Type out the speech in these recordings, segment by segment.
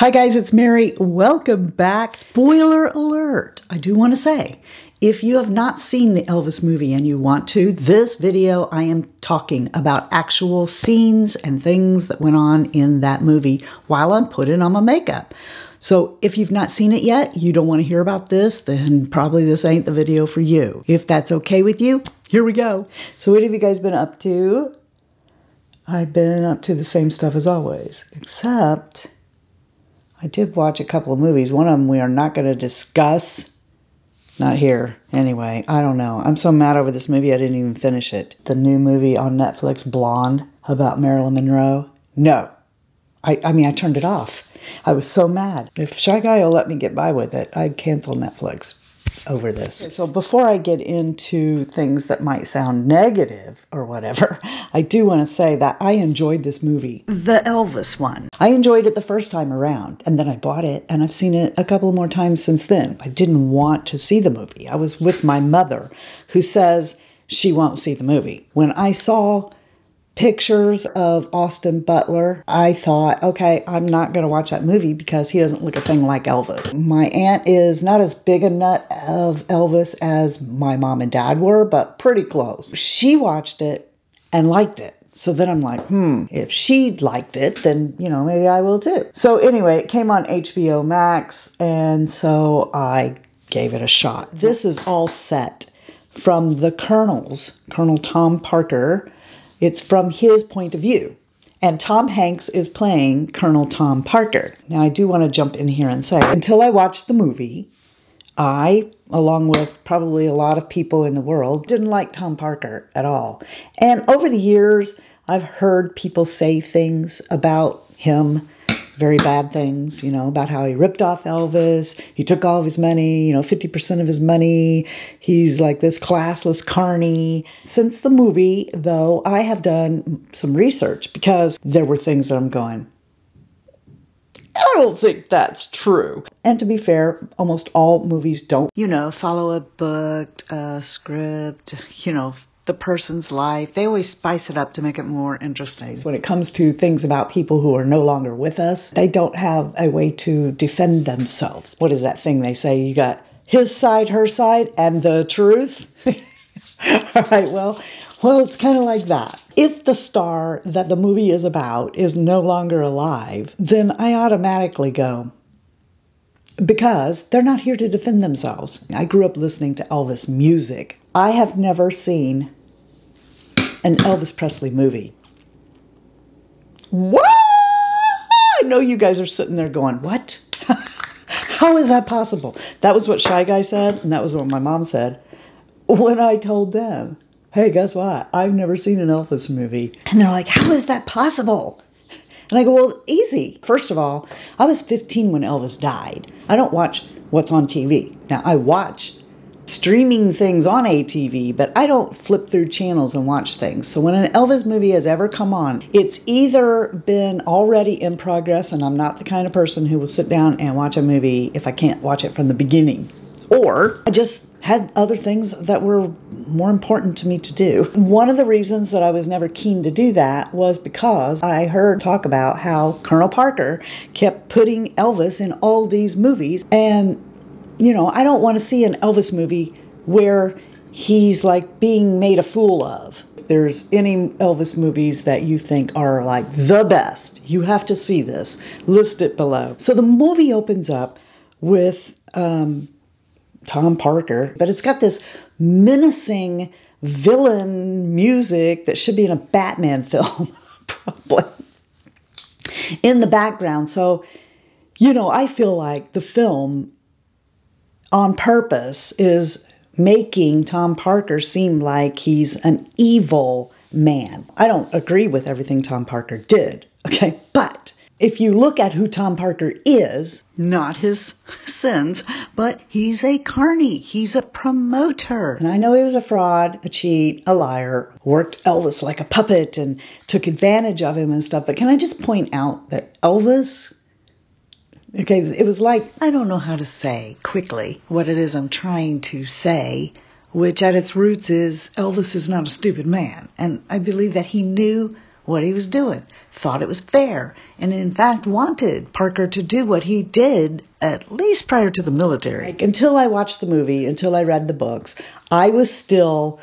Hi guys, it's Mary. Welcome back. Spoiler alert. I do want to say, if you have not seen the Elvis movie and you want to, this video I am talking about actual scenes and things that went on in that movie while I'm putting on my makeup. So if you've not seen it yet, you don't want to hear about this, then probably this ain't the video for you. If that's okay with you, here we go. So what have you guys been up to? I've been up to the same stuff as always, except I did watch a couple of movies. One of them we are not going to discuss. Not here. Anyway, I don't know. I'm so mad over this movie I didn't even finish it. The new movie on Netflix, Blonde, about Marilyn Monroe. No. I mean, I turned it off. I was so mad. If Shy Guy will let me get by with it, I'd cancel Netflix over this. Okay, so before I get into things that might sound negative or whatever, I do want to say that I enjoyed this movie. The Elvis one. I enjoyed it the first time around, and then I bought it, and I've seen it a couple more times since then. I didn't want to see the movie. I was with my mother, who says she won't see the movie. When I saw pictures of Austin Butler, I thought, okay, I'm not going to watch that movie because he doesn't look a thing like Elvis. My aunt is not as big a nut of Elvis as my mom and dad were, but pretty close. She watched it and liked it. So then I'm like, if she liked it, then, you know, maybe I will too. So anyway, it came on HBO Max, and so I gave it a shot. This is all set from the Colonel's, Colonel Tom Parker. It's from his point of view. And Tom Hanks is playing Colonel Tom Parker. Now, I do want to jump in here and say, until I watched the movie, I, along with probably a lot of people in the world, didn't like Tom Parker at all. And over the years, I've heard people say things about him, very bad things, you know, about how he ripped off Elvis. He took all of his money, you know, 50% of his money. He's like this classless carny. Since the movie, though, I have done some research because there were things that I'm going, I don't think that's true. And to be fair, almost all movies don't, you know, follow a book, a script, you know, the person's life. They always spice it up to make it more interesting. When it comes to things about people who are no longer with us, they don't have a way to defend themselves. What is that thing they say? You got his side, her side, and the truth. All right, well, it's kind of like that. If the star that the movie is about is no longer alive, then I automatically go, because they're not here to defend themselves. I grew up listening to Elvis music. I have never seen an Elvis Presley movie. What? I know you guys are sitting there going, what? How is that possible? That was what Shy Guy said, and that was what my mom said when I told them, hey, guess what? I've never seen an Elvis movie. And they're like, how is that possible? And I go, well, easy. First of all, I was 15 when Elvis died. I don't watch what's on TV. Now, I watch streaming things on ATV, but I don't flip through channels and watch things. So when an Elvis movie has ever come on, it's either been already in progress, and I'm not the kind of person who will sit down and watch a movie if I can't watch it from the beginning, or I just had other things that were more important to me to do. One of the reasons that I was never keen to do that was because I heard talk about how Colonel Parker kept putting Elvis in all these movies, and you know, I don't want to see an Elvis movie where he's like being made a fool of. If there's any Elvis movies that you think are like the best, you have to see this. List it below. So the movie opens up with Tom Parker, but it's got this menacing villain music that should be in a Batman film, probably, in the background. So, you know, I feel like the film on purpose is making Tom Parker seem like he's an evil man. I don't agree with everything Tom Parker did, okay? But if you look at who Tom Parker is, not his sins, but he's a carny. He's a promoter. And I know he was a fraud, a cheat, a liar, worked Elvis like a puppet and took advantage of him and stuff. But can I just point out that Elvis, okay, it was like, I don't know how to say quickly what it is I'm trying to say, which at its roots is Elvis is not a stupid man. And I believe that he knew what he was doing, thought it was fair, and in fact wanted Parker to do what he did, at least prior to the military. Like, until I watched the movie, until I read the books, I was still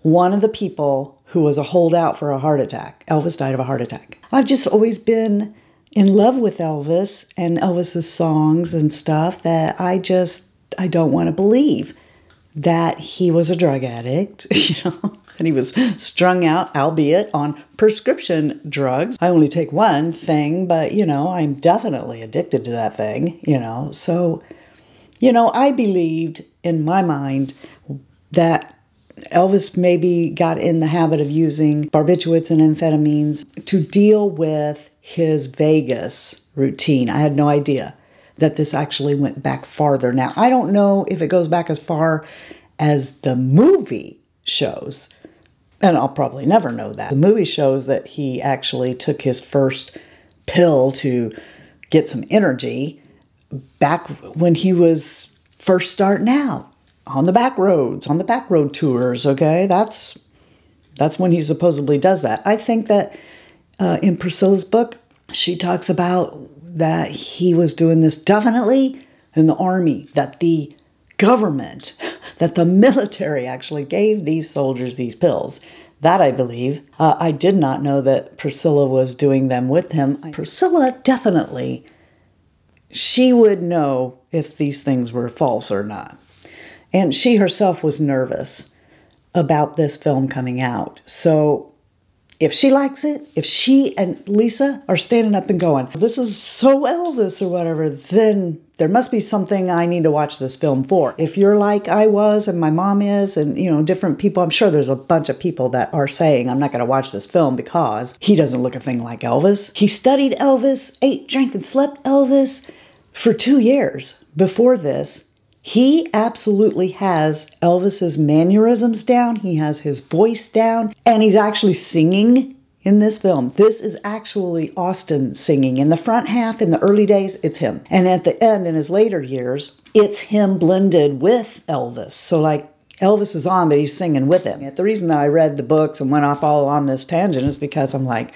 one of the people who was a holdout for a heart attack. Elvis died of a heart attack. I've just always been in love with Elvis and Elvis's songs and stuff that I don't want to believe that he was a drug addict, and he was strung out, albeit on prescription drugs. I only take one thing, but, I'm definitely addicted to that thing, So, I believed in my mind that Elvis maybe got in the habit of using barbiturates and amphetamines to deal with his Vegas routine. I had no idea that this actually went back farther. Now, I don't know if it goes back as far as the movie shows, and I'll probably never know that. The movie shows that he actually took his first pill to get some energy back when he was first starting out on the back roads, on the back road tours, okay? That's when he supposedly does that. I think that in Priscilla's book, she talks about that he was doing this definitely in the army, that the government, that the military actually gave these soldiers these pills. That I believe. I did not know that Priscilla was doing them with him. Priscilla definitely, she would know if these things were false or not. And she herself was nervous about this film coming out. So if she likes it, if she and Lisa are standing up and going, this is so Elvis or whatever, then there must be something I need to watch this film for. If you're like I was and my mom is and, different people, I'm sure there's a bunch of people that are saying, I'm not going to watch this film because he doesn't look a thing like Elvis. He studied Elvis, ate, drank, and slept Elvis for 2 years before this. He absolutely has Elvis's mannerisms down. He has his voice down. And he's actually singing in this film. This is actually Austin singing. In the front half, in the early days, it's him. And at the end, in his later years, it's him blended with Elvis. So like Elvis is on, but he's singing with him. The reason that I read the books and went off all on this tangent is because I'm like,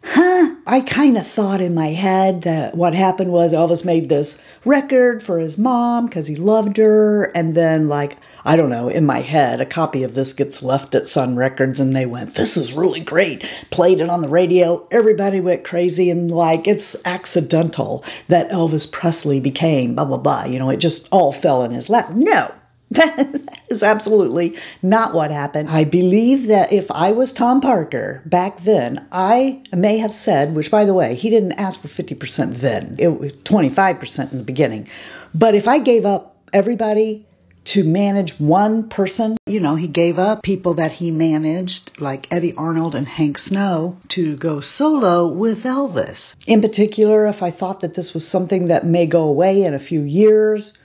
I kind of thought in my head that what happened was Elvis made this record for his mom because he loved her. And then, like, I don't know, in my head, a copy of this gets left at Sun Records and they went, this is really great. Played it on the radio. Everybody went crazy and like, it's accidental that Elvis Presley became blah, blah, blah. It just all fell in his lap. No. That is absolutely not what happened. I believe that if I was Tom Parker back then, I may have said, which by the way, he didn't ask for 50% then. It was 25% in the beginning. But if I gave up everybody to manage one person, he gave up people that he managed, like Eddie Arnold and Hank Snow, to go solo with Elvis. In particular, if I thought that this was something that may go away in a few years,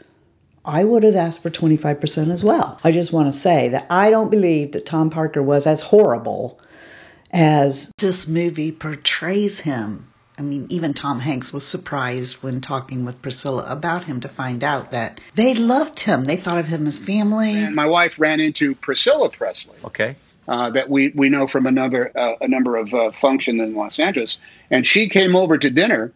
I would have asked for 25% as well. I just want to say that I don't believe that Tom Parker was as horrible as this movie portrays him. I mean, even Tom Hanks was surprised when talking with Priscilla about him to find out that they loved him. They thought of him as family. And my wife ran into Priscilla Presley. Okay. That we know from a number of functions in Los Angeles. And she came over to dinner.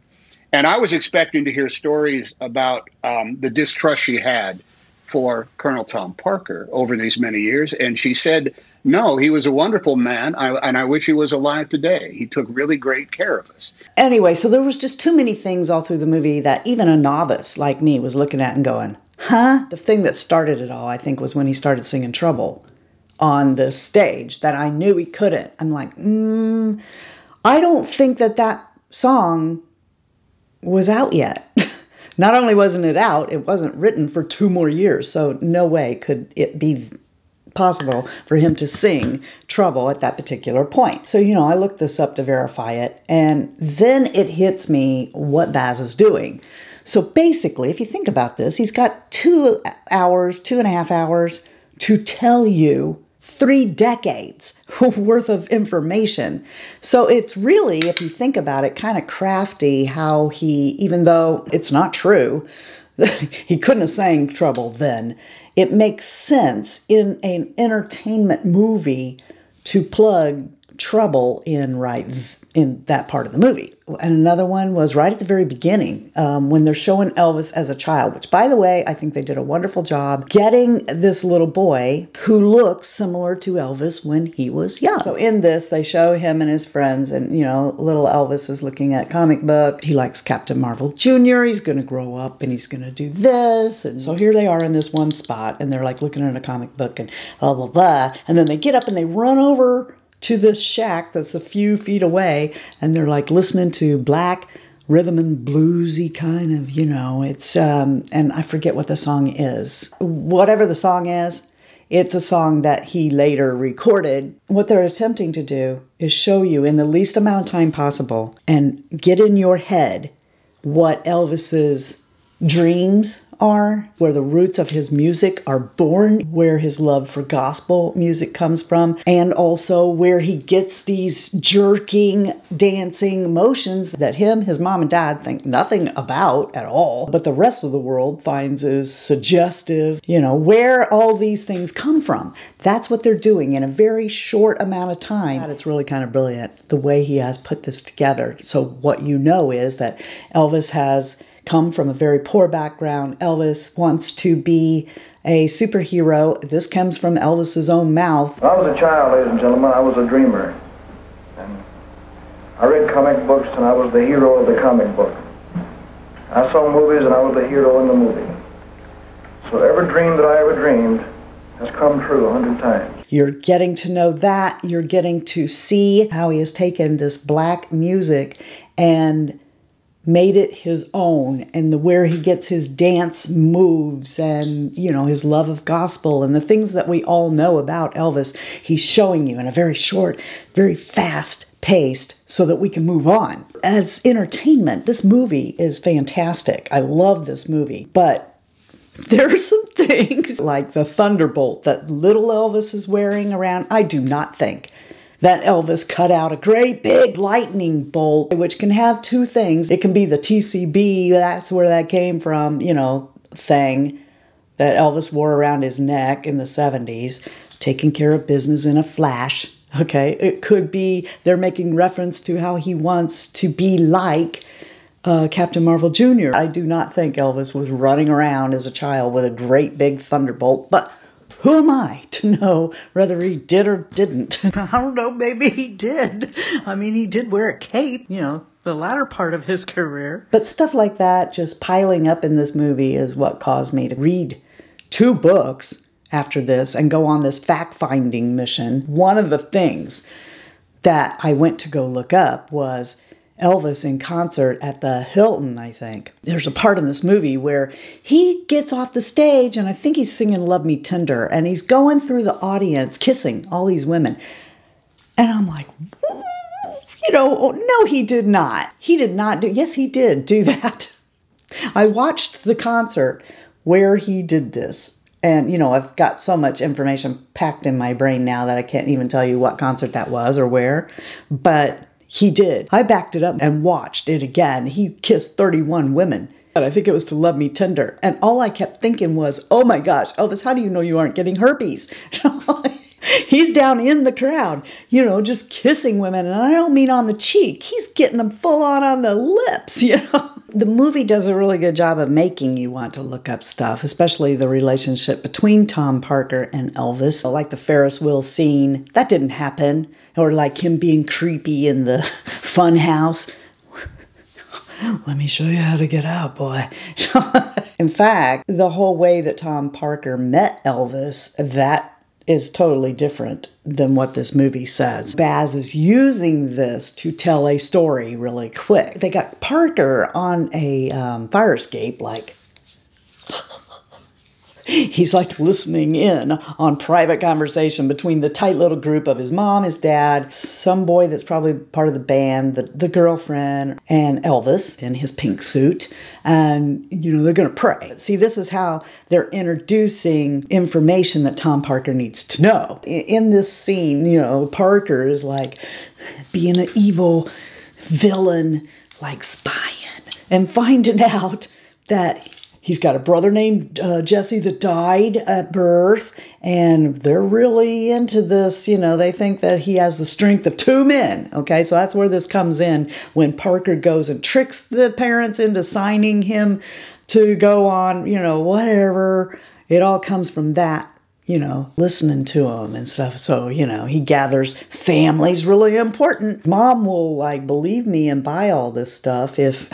And I was expecting to hear stories about the distrust she had for Colonel Tom Parker over these many years. And she said, no, he was a wonderful man, and I wish he was alive today. He took really great care of us. Anyway, so there was just too many things all through the movie that even a novice like me was looking at and going, huh? The thing that started it all, I think, was when he started singing Trouble on the stage that I knew he couldn't. I'm like, I don't think that song was out yet. Not only wasn't it out, it wasn't written for 2 more years. So no way could it be possible for him to sing Trouble at that particular point. So, I looked this up to verify it. And then it hits me what Baz is doing. So basically, if you think about this, he's got 2.5 hours to tell you 3 decades worth of information. So it's really, if you think about it, kind of crafty how he, even though it's not true, he couldn't have sang Trouble then. It makes sense in an entertainment movie to plug Trouble in right in that part of the movie. And another one was right at the very beginning when they're showing Elvis as a child, which, by the way, I think they did a wonderful job getting this little boy who looks similar to Elvis when he was young. So in this, they show him and his friends, and, you know, little Elvis is looking at comic book. He likes Captain Marvel Jr. He's going to grow up and he's going to do this. And so here they are in this one spot, and they're like looking at a comic book and blah, blah, blah. And then they get up and they run over to this shack that's a few feet away, and they're like listening to black rhythm and bluesy kind of, you know, it's, and I forget what the song is. Whatever the song is, it's a song that he later recorded. What they're attempting to do is show you in the least amount of time possible and get in your head what Elvis's dreams are, where the roots of his music are born, where his love for gospel music comes from, and also where he gets these jerking, dancing motions that his mom and dad think nothing about at all, but the rest of the world finds is suggestive, you know, where all these things come from. That's what they're doing in a very short amount of time. It's really kind of brilliant the way he has put this together. So what you know is that Elvis has come from a very poor background. Elvis wants to be a superhero. This comes from Elvis's own mouth. When I was a child, ladies and gentlemen, I was a dreamer. And I read comic books and I was the hero of the comic book. I saw movies and I was the hero in the movie. So every dream that I ever dreamed has come true 100 times. You're getting to know that. You're getting to see how he has taken this black music and made it his own, and where he gets his dance moves and, you know, his love of gospel and the things that we all know about Elvis, he's showing you in a very short, very fast paced so that we can move on. As entertainment, this movie is fantastic. I love this movie, but there are some things like the thunderbolt that little Elvis is wearing around. I do not think that Elvis cut out a great big lightning bolt, which can have two things. It can be the TCB, that's where that came from, you know, thing that Elvis wore around his neck in the 70s, taking care of business in a flash. Okay, it could be they're making reference to how he wants to be like Captain Marvel Jr. I do not think Elvis was running around as a child with a great big thunderbolt, but who am I to know whether he did or didn't? I don't know, maybe he did. I mean, he did wear a cape, you know, the latter part of his career. But stuff like that just piling up in this movie is what caused me to read 2 books after this and go on this fact-finding mission. One of the things that I went to go look up was Elvis in concert at the Hilton, I think. There's a part in this movie where he gets off the stage, and I think he's singing Love Me Tender, and he's going through the audience, kissing all these women. And I'm like, you know, no, he did not. He did not do, yes, he did do that. I watched the concert where he did this. And, you know, I've got so much information packed in my brain now that I can't even tell you what concert that was or where. But he did. I backed it up and watched it again. He kissed 31 women. And I think it was to Love Me Tender. And all I kept thinking was, oh my gosh, Elvis, how do you know you aren't getting herpes? He's down in the crowd, you know, just kissing women. And I don't mean on the cheek. He's getting them full on the lips, you know. The movie does a really good job of making you want to look up stuff, especially the relationship between Tom Parker and Elvis. Like the Ferris wheel scene, that didn't happen. Or like him being creepy in the fun house. Let me show you how to get out, boy. In fact, the whole way that Tom Parker met Elvis, that is totally different than what this movie says. Baz is using this to tell a story really quick. They got Parker on a fire escape, like, he's like listening in on private conversation between the tight little group of his mom, his dad, some boy that's probably part of the band, the girlfriend, and Elvis in his pink suit. And, you know, they're going to pray. See, this is how they're introducing information that Tom Parker needs to know. In this scene, you know, Parker is like being an evil villain, like spying and finding out that He's got a brother named Jesse that died at birth, and they're really into this. You know, they think that he has the strength of 2 men. Okay, so that's where this comes in, when Parker goes and tricks the parents into signing him to go on, you know, whatever. It all comes from that, you know, listening to him and stuff. So, you know, he gathers family's really important. Mom will, like, believe me and buy all this stuff if...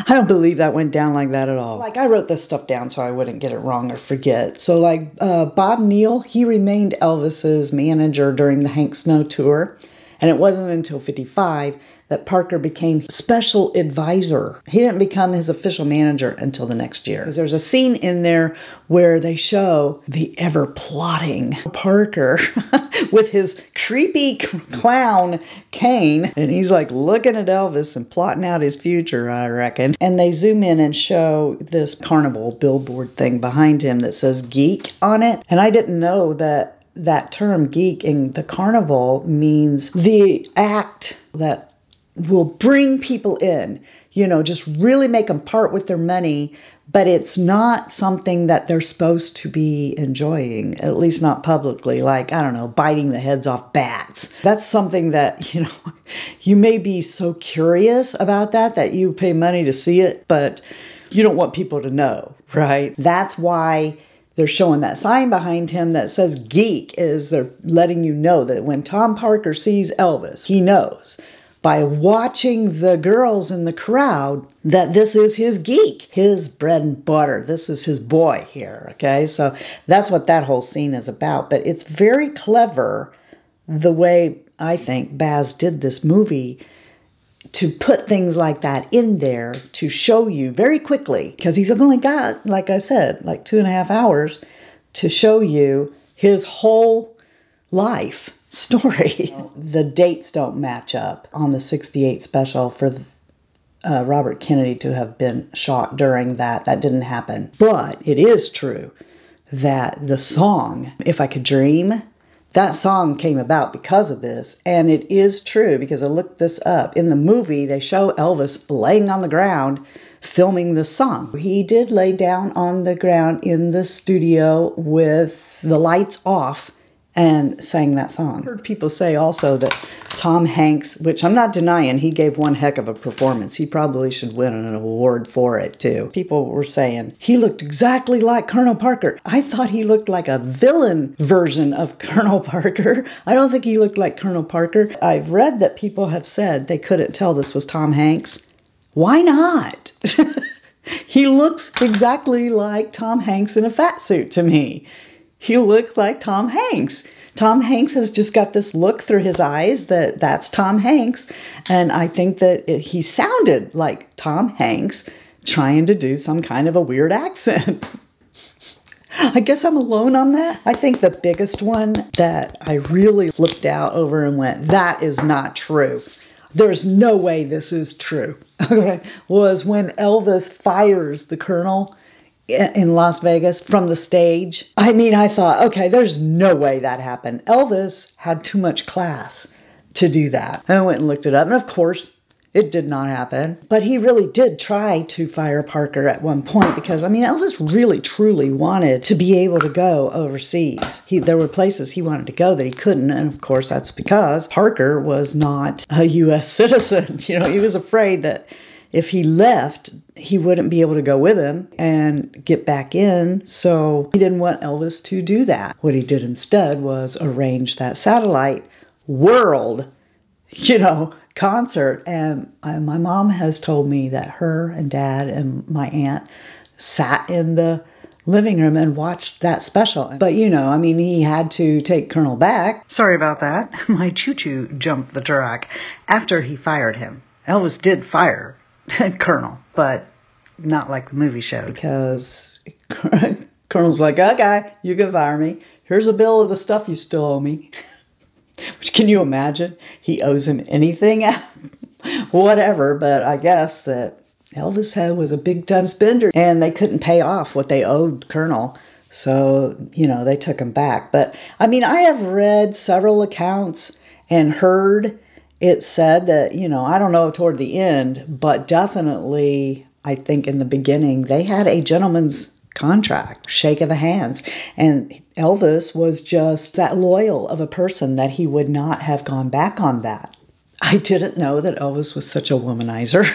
I don't believe that went down like that at all. Like, I wrote this stuff down so I wouldn't get it wrong or forget. So, like, Bob Neal, he remained Elvis's manager during the Hank Snow tour. And it wasn't until 55 that Parker became special advisor. He didn't become his official manager until the next year. Because there's a scene in there where they show the ever-plotting Parker with his creepy clown cane. And he's like looking at Elvis and plotting out his future, I reckon. And they zoom in and show this carnival billboard thing behind him that says geek on it. And I didn't know that that term geek in the carnival means the act that will bring people in, you know, just really make them part with their money, but it's not something that they're supposed to be enjoying, at least not publicly, like, I don't know, biting the heads off bats. That's something that, you know, you may be so curious about that you pay money to see it, but you don't want people to know, right? That's why they're showing that sign behind him that says geek, is they're letting you know that when Tom Parker sees Elvis, he knows by watching the girls in the crowd that this is his geek, his bread and butter. This is his boy here, okay? So that's what that whole scene is about. But it's very clever the way I think Baz did this movie to put things like that in there to show you very quickly, because he's only got, like I said, like 2.5 hours to show you his whole life story. The dates don't match up on the 68 special for Robert Kennedy to have been shot during that. That didn't happen. But it is true that the song, If I Could Dream, that song came about because of this. And it is true because I looked this up. In the movie, they show Elvis laying on the ground filming the song. He did lay down on the ground in the studio with the lights off and sang that song. I heard people say also that Tom Hanks, which I'm not denying, he gave one heck of a performance. He probably should win an award for it too. People were saying he looked exactly like Colonel Parker. I thought he looked like a villain version of Colonel Parker. I don't think he looked like Colonel Parker. I've read that people have said they couldn't tell this was Tom Hanks. Why not? He looks exactly like Tom Hanks in a fat suit to me. He looked like Tom Hanks. Tom Hanks has just got this look through his eyes that's Tom Hanks. And I think that he sounded like Tom Hanks trying to do some kind of a weird accent. I guess I'm alone on that. I think the biggest one that I really flipped out over and went, that is not true. There's no way this is true. Okay, was when Elvis fires the Colonel in Las Vegas from the stage. I mean, I thought, okay, there's no way that happened. Elvis had too much class to do that. I went and looked it up, and of course, it did not happen. But he really did try to fire Parker at one point because, I mean, Elvis really, truly wanted to be able to go overseas. There were places he wanted to go that he couldn't, and of course, that's because Parker was not a U.S. citizen. You know, he was afraid that if he left, he wouldn't be able to go with him and get back in. So he didn't want Elvis to do that. What he did instead was arrange that satellite world, you know, concert. And my mom has told me that her and Dad and my aunt sat in the living room and watched that special. But, you know, I mean, he had to take Colonel back. Sorry about that. My choo-choo jumped the track after he fired him. Elvis did fire Colonel, but not like the movie showed, because Colonel's like, okay, you can fire me. Here's a bill of the stuff you still owe me. Which, can you imagine? He owes him anything? Whatever, but I guess that Elvis was a big-time spender, and they couldn't pay off what they owed Colonel. So, you know, they took him back. But, I mean, I have read several accounts and heard it said that, you know, I don't know toward the end, but definitely I think in the beginning, they had a gentleman's contract, shake of the hands. And Elvis was just that loyal of a person that he would not have gone back on that. I didn't know that Elvis was such a womanizer.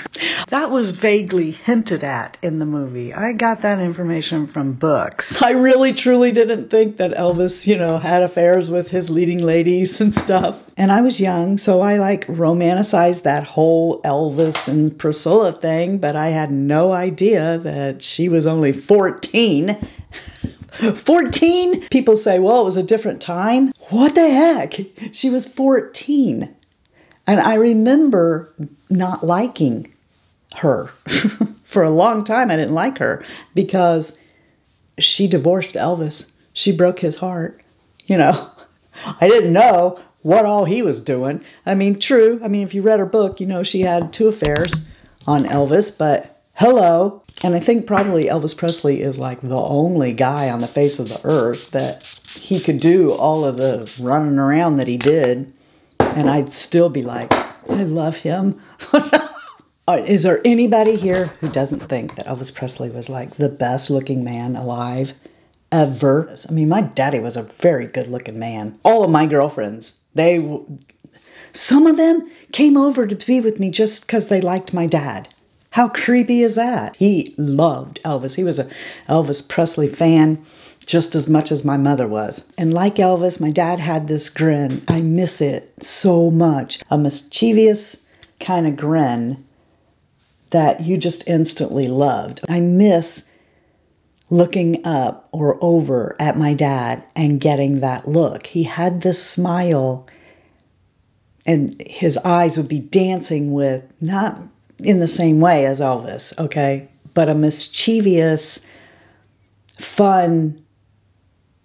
That was vaguely hinted at in the movie. I got that information from books. I really truly didn't think that Elvis, you know, had affairs with his leading ladies and stuff. And I was young, so I like romanticized that whole Elvis and Priscilla thing, but I had no idea that she was only 14. 14? People say, well, it was a different time. What the heck? She was 14. And I remember not liking her. For a long time, I didn't like her because she divorced Elvis. She broke his heart. You know, I didn't know what all he was doing. I mean, true. I mean, if you read her book, you know, she had 2 affairs on Elvis, but hello. And I think probably Elvis Presley is like the only guy on the face of the earth that he could do all of the running around that he did. And I'd still be like, I love him. Is there anybody here who doesn't think that Elvis Presley was like the best looking man alive ever? I mean, my daddy was a very good looking man. All of my girlfriends, some of them came over to be with me just because they liked my dad. How creepy is that? He loved Elvis. He was a Elvis Presley fan just as much as my mother was. And like Elvis, my dad had this grin. I miss it so much. A mischievous kind of grin that you just instantly loved. I miss looking up or over at my dad and getting that look. He had this smile and his eyes would be dancing with, not in the same way as Elvis, okay, but a mischievous, fun,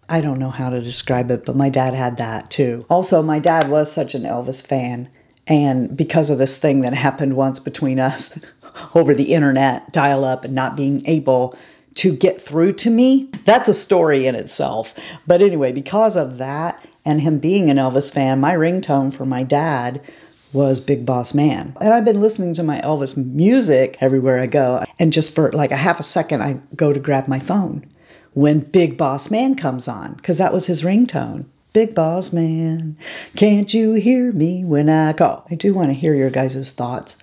I don't know how to describe it, but my dad had that too. Also, my dad was such an Elvis fan, and because of this thing that happened once between us over the internet, dial-up, and not being able to get through to me, that's a story in itself. But anyway, because of that and him being an Elvis fan, my ringtone for my dad was Big Boss Man. And I've been listening to my Elvis music everywhere I go, and just for like a half a second, I go to grab my phone when Big Boss Man comes on, because that was his ringtone. Big Boss Man, can't you hear me when I call? I do want to hear your guys' thoughts.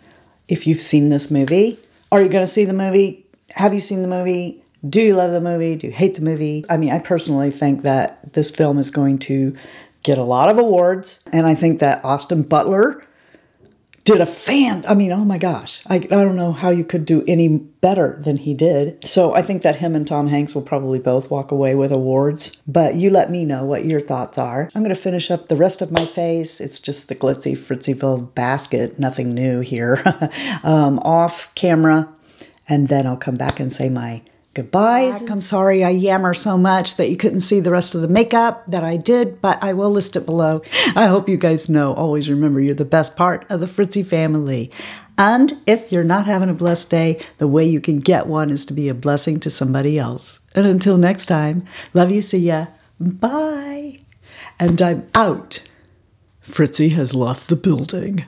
If you've seen this movie, are you going to see the movie? Have you seen the movie? Do you love the movie? Do you hate the movie? I mean, I personally think that this film is going to get a lot of awards, and I think that Austin Butler did I mean, oh my gosh. I don't know how you could do any better than he did. So I think that him and Tom Hanks will probably both walk away with awards. But you let me know what your thoughts are. I'm going to finish up the rest of my face. It's just the Glitzy Fritzyville basket. Nothing new here. Off camera. And then I'll come back and say my goodbyes. I'm sorry I yammer so much that you couldn't see the rest of the makeup that I did, but I will list it below. I hope you guys know, always remember, you're the best part of the Fritzy family. And if you're not having a blessed day, the way you can get one is to be a blessing to somebody else. And until next time, love you, see ya, bye. And I'm out. Fritzy has left the building.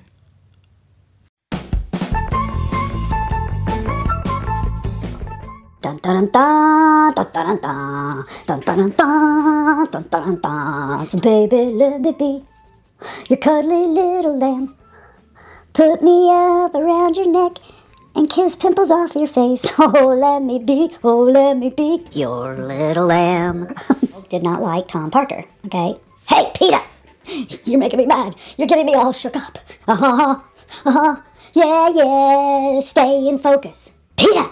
Dun dun dun dun dun dun dun dun dun dun dun dun dun. So baby, let me be your cuddly little lamb. Put me up around your neck and kiss pimples off your face. Oh, let me be your little lamb. Did not like Tom Parker, okay? Hey, Peter! You're making me mad. You're getting me all shook up. Yeah, stay in focus. Peter!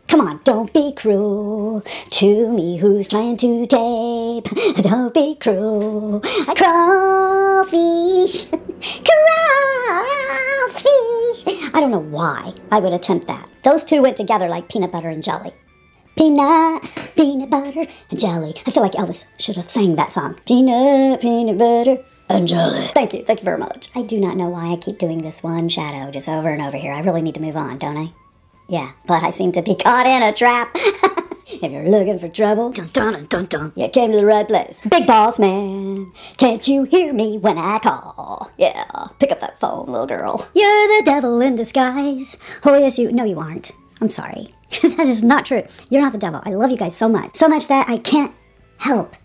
Come on, don't be cruel to me who's trying to tape. Don't be cruel. Crawfish. Crawfish. I don't know why I would attempt that. Those two went together like peanut butter and jelly. Peanut butter, and jelly. I feel like Elvis should have sang that song. Peanut butter, and jelly. Thank you very much. I do not know why I keep doing this one shadow just over and over here. I really need to move on, don't I? Yeah, but I seem to be caught in a trap. If you're looking for trouble, dun dun dun dun, you came to the right place. Big Boss Man, can't you hear me when I call? Yeah, pick up that phone, little girl. You're the devil in disguise. Oh yes, no you aren't. I'm sorry. That is not true. You're not the devil. I love you guys so much. So much that I can't help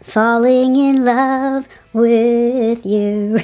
falling in love with you.